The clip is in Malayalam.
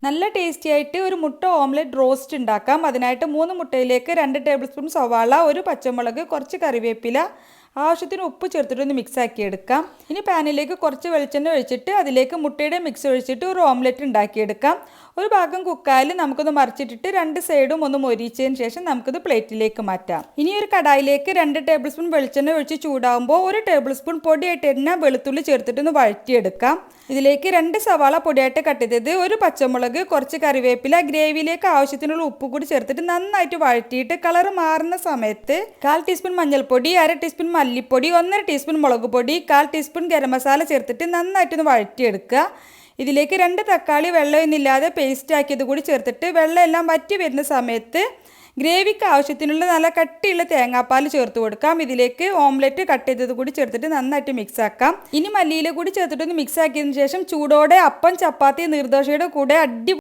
നല്ല ടേസ്റ്റി ആയിട്ട് ഒരു മുട്ട ഓംലെറ്റ് റോസ്റ്റ് ഉണ്ടാക്കാം. അതിനായിട്ട് 3 മുട്ടയിലേക്ക് 2 ടേബിൾ സ്പൂൺ സവാള, ഒരു പച്ചമുളക്, കുറച്ച് കറിവേപ്പില, ആവശ്യത്തിന് ഉപ്പ് ചേർത്തിട്ടൊന്ന് മിക്സ് ആക്കി എടുക്കാം. ഇനി പാനിലേക്ക് കുറച്ച് വെളിച്ചെണ്ണ ഒഴിച്ചിട്ട് അതിലേക്ക് മുട്ടയുടെ മിക്സ് ഒഴിച്ചിട്ട് ഒരു ഓംലെറ്റ് ഉണ്ടാക്കിയെടുക്കാം. ഒരു ഭാഗം കുക്കായാലും നമുക്കൊന്ന് മറിച്ചിട്ടിട്ട് 2 സൈഡും ഒന്ന് മൊരിച്ചതിന് ശേഷം നമുക്കിത് പ്ലേറ്റിലേക്ക് മാറ്റാം. ഇനി ഒരു കടായിലേക്ക് 2 ടേബിൾ സ്പൂൺ വെളിച്ചെണ്ണ ഒഴിച്ച് ചൂടാകുമ്പോൾ 1 ടേബിൾ സ്പൂൺ പൊടിയായിട്ട് തന്നെ വെളുത്തുള്ളി ചേർത്തിട്ടൊന്ന് വഴറ്റിയെടുക്കാം. ഇതിലേക്ക് 2 സവാള പൊടിയായിട്ട് കട്ട് ചെയ്തത്, ഒരു പച്ചമുളക്, കുറച്ച് കറിവേപ്പില, ഗ്രേവിയിലേക്ക് ആവശ്യത്തിനുള്ള ഉപ്പ് കൂടി ചേർത്തിട്ട് നന്നായിട്ട് വഴറ്റിയിട്ട് കളർ മാറുന്ന സമയത്ത് 1/4 ടീസ്പൂൺ മഞ്ഞൾപ്പൊടി, 1/2 ടീസ്പൂൺ മല്ലിപ്പൊടി, 1/2 ടീസ്പൂൺ മുളക് പൊടി, 1/4 ടീസ്പൂൺ ഗരം മസാല ചേർത്തിട്ട് നന്നായിട്ടൊന്ന് വഴറ്റിയെടുക്കുക. ഇതിലേക്ക് 2 തക്കാളി വെള്ളമൊന്നുമില്ലാതെ പേസ്റ്റ് ആക്കിയത് കൂടി ചേർത്തിട്ട് വെള്ളം എല്ലാം വറ്റി വരുന്ന സമയത്ത് ഗ്രേവിക്ക് ആവശ്യത്തിനുള്ള നല്ല കട്ടിയുള്ള തേങ്ങാപ്പാൽ ചേർത്ത് കൊടുക്കാം. ഇതിലേക്ക് ഓംലെറ്റ് കട്ട് ചെയ്തത് കൂടി ചേർത്തിട്ട് നന്നായിട്ട് മിക്സ് ആക്കാം. ഇനി മല്ലിയില കൂടി ചേർത്തിട്ടൊന്ന് മിക്സ് ആക്കിയതിന് ശേഷം ചൂടോടെ അപ്പം, ചപ്പാത്തി, നീർദോശയുടെ കൂടെ